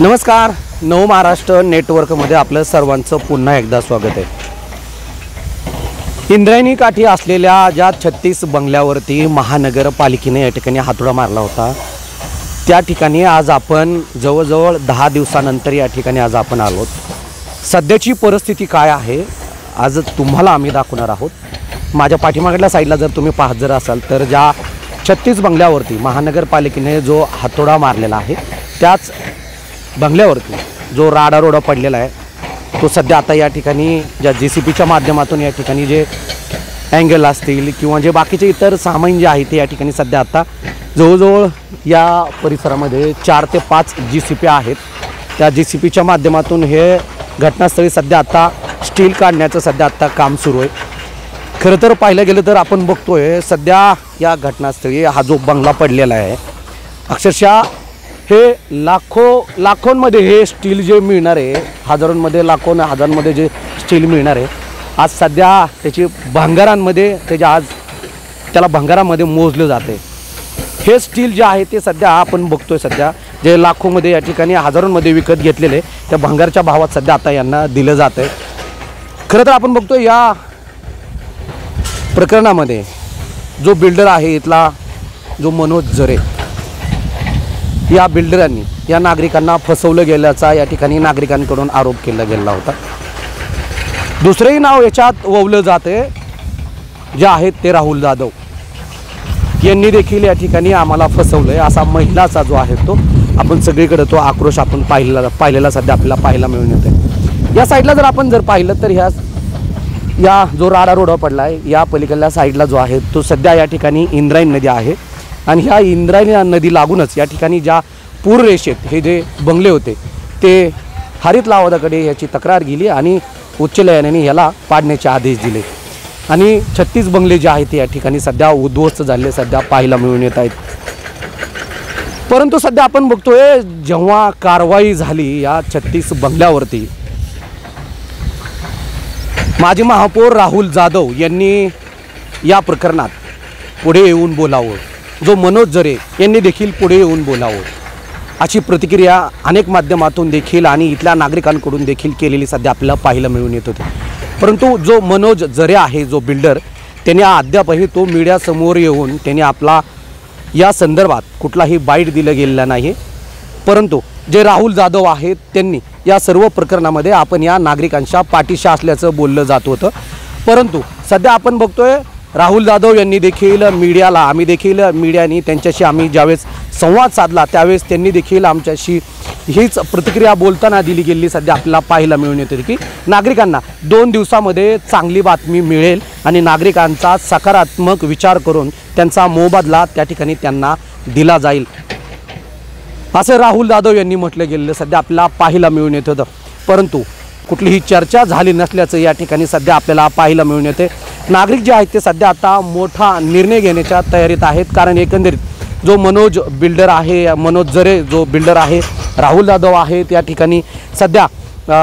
नमस्कार, नव महाराष्ट्र नेटवर्कमध्ये आपलं सर्वांचं पुन्हा एकदा स्वागत आहे। इंद्रायणी काठी असलेल्या ज्या 36 बंगल्यावरती महानगरपालिकेने या ठिकाणी हातोडा मारला होता, त्या ठिकाणी आज आपण जवळजवळ 10 दिवसानंतर या ठिकाणी आज आपण आलो। सध्याची परिस्थिती काय आहे आज तुम्हाला आम्ही दाखवणार आहोत। माझ्या पाठीमागल्या साईडला जर तुम्ही पाहत जर असाल तर ज्या 36 बंगल्यावरती महानगरपालिकेने जो हातोडा मारलेला आहे, त्याच बंगल्यावरती जो राडारोडा पडलेला आहे तो सध्या आता या ठिकाणी ज्या JCPच्या माध्यमातून या ठिकाणी जे अँगल असतील किंवा जे बाकीचे इतर सामान जे आहे ते या ठिकाणी सध्या आता जवळजवळ या परिसरामध्ये 4 ते 5 JCP आहेत। त्या JCPच्या माध्यमातून हे घटनास्थळी सध्या आता स्टील काढण्याचं सध्या आता काम सुरू आहे। खरं तर पाहिलं गेलं तर आपण बघतोय सध्या या घटनास्थळी हा जो बंगला पडलेला आहे, अक्षरशः हे लाखोंमध्ये हे स्टील जे मिळणार आहे, हजारांमध्ये लाखों हजारांमध्ये जे स्टील मिळणार आहे, आज सध्या त्याची भंगारांमध्ये आज त्याला भंगारामध्ये मोजलं जाते। हे स्टील जे आहे ते सध्या आपण बघतोय सध्या जे लाखोंमध्ये या ठिकाणी हजारांमध्ये विकत घेतलेले त्या भंगारच्या भावात सध्या आता यांना दिलं जातं आहे। खरं तर आपण बघतोय या प्रकरणामध्ये जो बिल्डर आहे इथला जो मनोज जरे, या बिल्डरांनी या नागरिकांना फसवलं गेल्याचा या ठिकाणी नागरिकांकडून आरोप केला गेला होता। दुसरेही नाव याच्यात ववलं जाते जे आहेत ते राहुल जाधव यांनी देखील या ठिकाणी आम्हाला फसवलंय असा महिलाचा जो आहे तो आपण सगळीकडे तो आक्रोश आपण पाहिलेला सध्या आपल्याला पाहायला मिळून येते। या साईडला जर आपण जर पाहिलं तर या जो राडा रोड पडला आहे, या पलीकडल्या साईडला जो आहे तो सध्या या ठिकाणी इंद्रायणी नदी आहे आणि ह्या इंद्रायणी नदी लागूनच या ठिकाणी ज्या पूर रेषेत हे जे बंगले होते ते हरित लवादाकडे याची तक्रार गेली आणि उच्च न्यायालयाने याला पाडण्याचे आदेश दिले आणि 36 बंगले जे आहेत ते या ठिकाणी सध्या उद्ध्वस्त झाले सध्या पाहायला मिळून येत आहेत। परंतु सध्या आपण बघतोय जेव्हा कारवाई झाली या 36 बंगल्यावरती, माजी महापौर राहुल जाधव यांनी या प्रकरणात पुढे येऊन बोलावं, जो मनोज जरे यांनी देखील पुढे येऊन बोलावं अशी प्रतिक्रिया अनेक माध्यमातून देखील आणि इथल्या नागरिकांकडून देखील केलेली सध्या आपल्याला पाहायला मिळून येत होते। परंतु जो मनोज जरे आहे जो बिल्डर, त्याने अद्यापही तो मीडियासमोर येऊन त्याने आपला या संदर्भात कुठलाही बाईट दिलं गेलेला नाही। परंतु जे राहुल जाधव आहेत त्यांनी या सर्व प्रकरणामध्ये आपण या नागरिकांच्या पाठीशी असल्याचं बोललं जात होतं। परंतु सध्या आपण बघतोय राहुल जाधव यांनी देखील मीडियाला, आम्ही देखील मीडियाने त्यांच्याशी आम्ही ज्यावेळेस संवाद साधला त्यावेळेस त्यांनी देखील आमच्याशी हीच प्रतिक्रिया बोलताना दिली गेली सध्या आपल्याला पाहायला मिळून येते की नागरिकांना 2 दिवसामध्ये चांगली बातमी मिळेल आणि नागरिकांचा सकारात्मक विचार करून त्यांचा मोबदला त्या ठिकाणी त्यांना दिला जाईल असं राहुल जाधव यांनी म्हटलं गेलेलं सध्या आपल्याला पाहायला मिळून येत होतं। परंतु कुठलीही चर्चा झाली नसल्याचं या ठिकाणी सध्या आपल्याला पाहायला मिळून येते। नागरिक जे आहेत ते सध्या आता मोठा निर्णय घेण्याच्या तयारीत आहेत, कारण एकंदरीत जो मनोज बिल्डर आहे, मनोज जरे जो बिल्डर आहे, राहुल जाधव आहेत, या ठिकाणी सध्या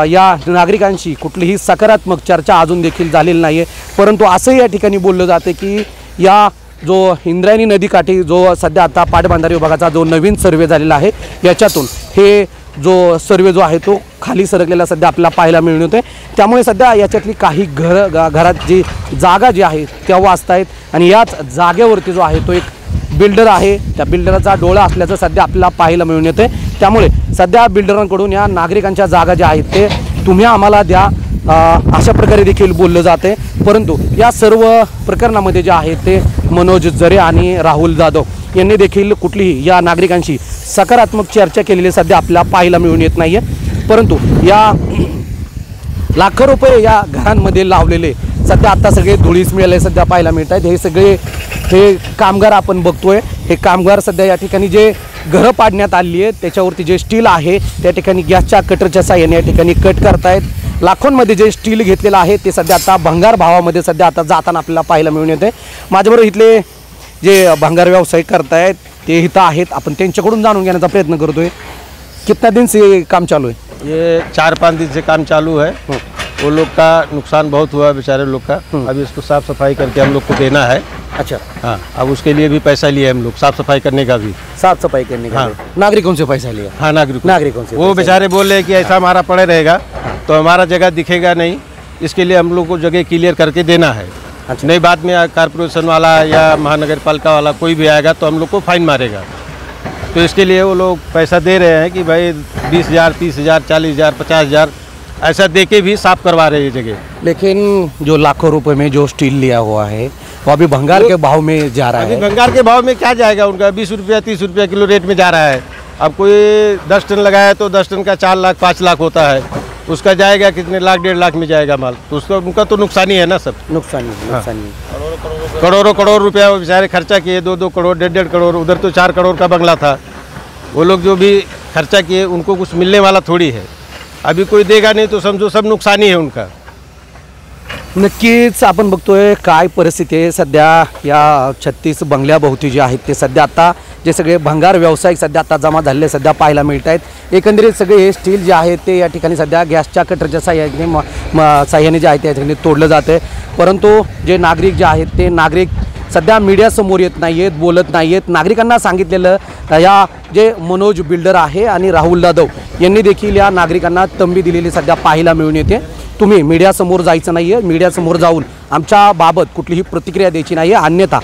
या नागरिकांशी कुठलीही सकारात्मक चर्चा अजून देखील झालेली नाही आहे। परंतु असंही या ठिकाणी बोललं जाते की या जो इंद्रायणी नदीकाठी जो सध्या आता पाटबंधारे विभागाचा जो नवीन सर्वे झालेला आहे, याच्यातून हे जो सर्वे जो आहे तो खाली सरकलेला सध्या आपल्याला पाहायला मिळून येते। त्यामुळे सध्या याच्यातली काही घरात जी जागा जी आहे त्या वाचत आहेत आणि याच जागेवरती जो आहे तो एक बिल्डर आहे, त्या बिल्डरचा डोळा असल्याचं सध्या आपल्याला पाहायला मिळून येते। त्यामुळे सध्या बिल्डरांकडून या नागरिकांच्या जागा ज्या आहेत ते तुम्ही आम्हाला द्या अशा प्रकारे देखील बोललं जाते। परंतु या सर्व प्रकरणामध्ये जे आहे ते मनोज जरे आणि राहुल जाधव यांनी देखील कुठलीही या नागरिकांशी सकारात्मक चर्चा केलेली सध्या आपल्याला पाहायला मिळून येत नाही आहे। परंतु या लाखो रुपये या घरांमध्ये लावलेले सध्या आता सगळे धुळीस मिळाले सध्या पाहायला मिळत आहेत। हे सगळे हे कामगार आपण बघतोय, हे कामगार सध्या या ठिकाणी जे घरं पाडण्यात आली आहेत त्याच्यावरती जे स्टील आहे त्या ठिकाणी गॅसच्या कटरच्या साहाय्याने या ठिकाणी कट करतायत। लाखोंमध्ये जे स्टील घेतलेलं आहे ते सध्या आता भंगार भावामध्ये सध्या आता जाताना आपल्याला पाहायला मिळून येते। माझ्याबरोबर इथले जे भंगार व्यवसाय करतायत ते इथं आहेत, आपण त्यांच्याकडून जाणून घेण्याचा प्रयत्न करतोय। कितना दिन से काम चालू है? ये 4-5 दिन से काम चालू है। वो लोग का नुकसान बहुत हुआ बेचारे लोग का। अभी इसको साफ सफाई करके हम लोग को देना है। अच्छा, हाँ, अब उसके लिए भी पैसा लिए हम लोग, साफ सफाई करने का भी। साफ सफाई करने का हाँ। भी। नागरिकों से पैसा लिया? हाँ, नागरिकों से वो पैसा बेचारे बोल रहे हैं कि ऐसा हमारा पड़े रहेगा तो हमारा जगह दिखेगा नहीं, इसके लिए हम लोग को जगह क्लियर करके देना है। अच्छा। नहीं, बाद में कॉर्पोरेशन वाला या महानगर पालिका वाला कोई भी आएगा तो हम लोग को फाइन मारेगा। तो इसके लिए वो लोग पैसा दे रहे हैं कि भाई 20,000, 30,000, 40,000, 50,000 ऐसा दे के भी साफ करवा रहे हैं जगह। लेकिन जो लाखों रुपए में जो स्टील लिया हुआ है वो अभी भंगार के भाव में जा रहा अभी है। भंगार के भाव में क्या जाएगा उनका, 20 रुपया 30 रुपया किलो रेट में जा रहा है। अब कोई 10 टन लगाया तो 10 टन का 4 लाख 5 लाख होता है, उसका जाएगा कितने लाख, 1.5 लाख में जाएगा माल, तो उसका उनका तो नुकसान ही है ना सब। नुकसान करोड़ों रुपया वो बेचारे खर्चा किए, 2-2 करोड़ 1.5 करोड़, उधर तो 4 करोड़ का बंगला था। वो लोग जो भी खर्चा किए उनको कुछ मिलने वाला थोड़ी है, अभी कोई देगा नहीं तो समझो सब नुकसान ही है उनका। नक्कीच आपण बघतोय काय परिस्थिती आहे सध्या या 36 बंगल्याभोवती जे आहेत ते सध्या आता जे सगळे भंगार व्यावसायिक सध्या आता जमा झालेले सध्या पाहायला मिळत आहेत। एकंदरीत सगळे हे स्टील जे आहे ते या ठिकाणी सध्या गॅसच्या कटरच्या साह्याने जे आहे ते या ठिकाणी तोडलं जाते, परंतु जे नागरिक जे आहेत ते नागरिक सध्या मीडियासमोर येत नाही आहेत, बोलत नाही आहेत। नागरिकांना सांगितलेलं या जे मनोज बिल्डर आहे आणि राहुल जाधव यांनी देखील या नागरिकांना तंबी दिलेली सध्या पाहायला मिळून येते। तुम्ही मीडियासमोर जायचं नाही आहे, मीडियासमोर जाऊन आमच्या बाबत कुठलीही प्रतिक्रिया द्यायची नाही आहे, अन्यथा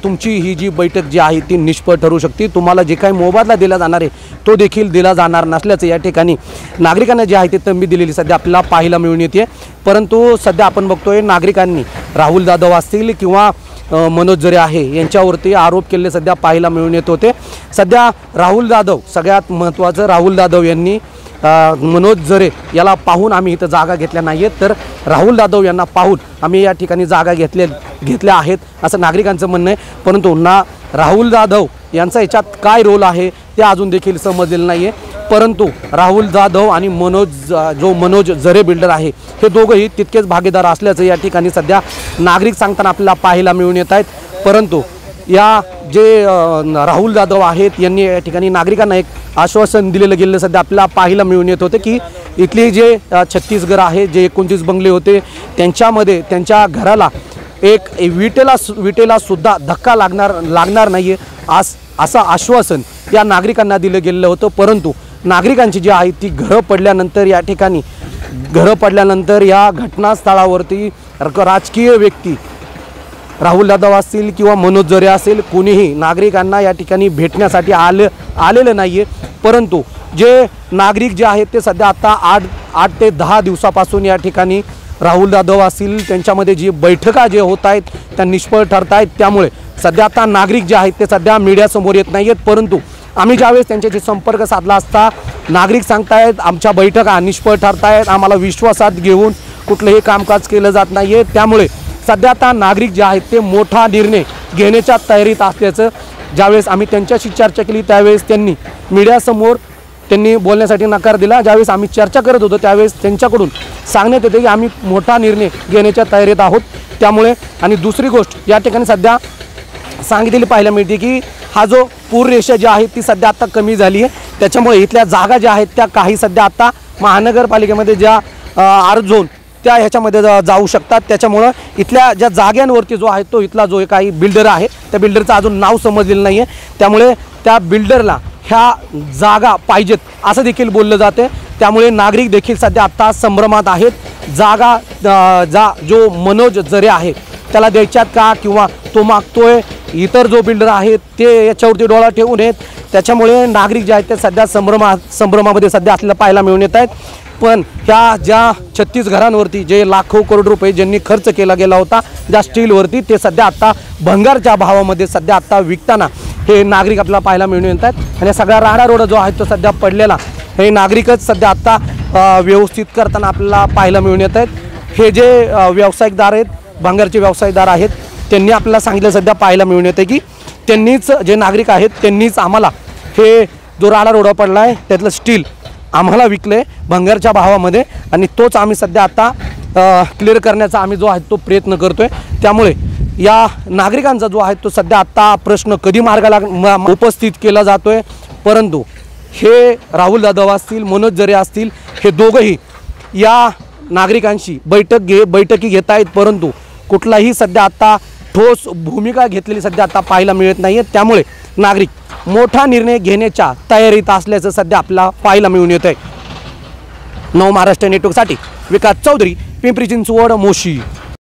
तुमची ही जी बैठक जी आहे ती निष्फळ ठरू शकते। तुम्हाला जे काही मोबदला दिला जाणार आहे तो देखील दिला जाणार नसल्याचं या ठिकाणी नागरिकांना जे आहे ते तंबी दिलेली सध्या आपल्याला पाहायला मिळून येते। परंतु सध्या आपण बघतोय नागरिकांनी राहुल जाधव असतील किंवा मनोज जरे आहे यांच्यावरती आरोप केलेले सध्या पाहायला मिळून येत होते। सध्या राहुल जाधव, सगळ्यात महत्त्वाचं राहुल जाधव यांनी मनोज जरे याला पाहून आम्ही इथं जागा घेतल्या नाही आहेत, तर राहुल जाधव यांना पाहून आम्ही या ठिकाणी जागा घेतल्या आहेत असं नागरिकांचं म्हणणं आहे। परंतु राहुल जाधव यांचा याच्यात काय रोल आहे ते अजून देखील समजलेलं नाही आहे। परंतु राहुल जाधव आणि मनोज जरे बिल्डर आहे हे दोघंही तितकेच भागीदार असल्याचं या ठिकाणी सध्या नागरिक सांगताना आपल्याला पाहायला मिळून येत आहेत। परंतु या जे राहुल जाधव आहेत यांनी या ठिकाणी नागरिकांना एक आश्वासन दिलेलं गेलेलं सध्या आपल्याला पाहायला मिळून येत होते की इथले जे 36 घरं आहेत, जे 29 बंगले होते त्यांच्यामध्ये त्यांच्या घराला एक विटेला सुद्धा धक्का लागणार नाही आहे असं आश्वासन या नागरिकांना दिलं गेलेलं होतं। परंतु नागरिकांची जी आहे ती घरं पडल्यानंतर या घटनास्थळावरती राजकीय व्यक्ती राहुल जाधव असतील किंवा मनोज जरे असेल कोणीही नागरिकांना या ठिकाणी भेटण्यासाठी आलेलं नाही आहे। परंतु जे नागरिक जे आहेत ते सध्या आता 8 ते 10 दिवसापासून या ठिकाणी राहुल जाधव असतील त्यांच्यामध्ये जी बैठका जे होत आहेत त्या निष्फळ ठरत आहेत। त्यामुळे सध्या आता नागरिक जे आहेत ते सध्या मीडियासमोर येत नाही आहेत। परंतु आम्ही ज्यावेळेस त्यांच्याशी संपर्क साधला असता नागरिक सांगतायत आमच्या बैठका निष्फळ ठरत आहेत, आम्हाला विश्वासात घेऊन कुठलंही कामकाज केलं जात नाही आहे। त्यामुळे सध्या आता नागरिक जे आहेत ते मोठा निर्णय घेण्याच्या तयारीत असल्याचं ज्यावेळेस आम्ही त्यांच्याशी चर्चा केली त्यावेळेस त्यांनी मीडियासमोर बोलण्यासाठी नकार दिला। ज्यावेळेस आम्ही चर्चा करत होतो त्यावेळेस त्यांच्याकडून सांगण्यात येते की आम्ही मोठा निर्णय घेण्याच्या तयारीत आहोत। त्यामुळे आणि दुसरी गोष्ट या ठिकाणी सध्या सांगितलेली पाहायला मिळते की हा जो पूररेषा जी आहे ती सध्या आता कमी झाली आहे, त्याच्यामुळे इथल्या जागा ज्या आहेत त्या काही सध्या आता महानगरपालिकेमध्ये ज्या आर झोन त्या ह्याच्यामध्ये जाऊ शकतात। त्याच्यामुळं इथल्या ज्या जाग्यांवरती जो आहे तो इथला जो काही बिल्डर आहे त्या बिल्डरचं अजून नाव समजलेलं नाही आहे, त्यामुळे त्या बिल्डरला ह्या जागा पाहिजेत असं देखील बोललं जाते। त्यामुळे नागरिक देखील सध्या आता संभ्रमात आहेत। जागा जो मनोज जरे आहे त्याला द्यायच्यात का किंवा तो मागतोय, इतर जो बिल्डर आहे ते याच्यावरती डोळा ठेवून आहेत। त्याच्यामुळे नागरिक जे आहेत ते सध्या संभ्रमामध्ये सध्या आपल्याला पाहायला मिळून येत आहेत। पण ह्या ज्या 36 घरांवरती जे लाखो करोड रुपये ज्यांनी खर्च केला गेला होता ज्या स्टीलवरती ते सध्या आता भंगारच्या भावामध्ये सध्या आता विकताना हे नागरिक आपल्याला पाहायला मिळून येत आहेत। आणि सगळा राडा रोड जो आहे तो सध्या पडलेला हे नागरिकच सध्या आता व्यवस्थित करताना आपल्याला पाहायला मिळून येत आहेत। हे जे व्यावसायिकदार आहेत, भंगारचे व्यावसायिकदार आहेत, त्यांनी आपल्याला सांगितलं सध्या पाहायला मिळून येते की त्यांनीच जे नागरिक आहेत त्यांनीच आम्हाला हे जो राडा रोडा पडला आहे त्यातलं स्टील आम्हाला विकले भंगारच्या भावामध्ये आणि तोच आम्ही सध्या आता क्लिअर करण्याचा आम्ही जो आहे तो प्रयत्न करतोय। त्यामुळे या नागरिकांचा जो आहे तो सध्या आता प्रश्न कधी मार्गाला उपस्थित केला जातोय। परंतु हे राहुल जाधव असतील, मनोज जरे असतील, हे दोघंही या नागरिकांशी बैठकी घेत आहेत, परंतु कुठलाही सध्या आता ठोस भूमिका घेतलेली सध्या आता पाहायला मिळत नाही आहे. त्यामुळे नागरिक मोठा निर्णय घेण्याच्या तयारीत असल्याचं सध्या आपल्याला पाहायला मिळून येत आहे. नवमहाराष्ट्र नेटवर्कसाठी विकास चौधरी, पिंपरी चिंचवड, मोशी.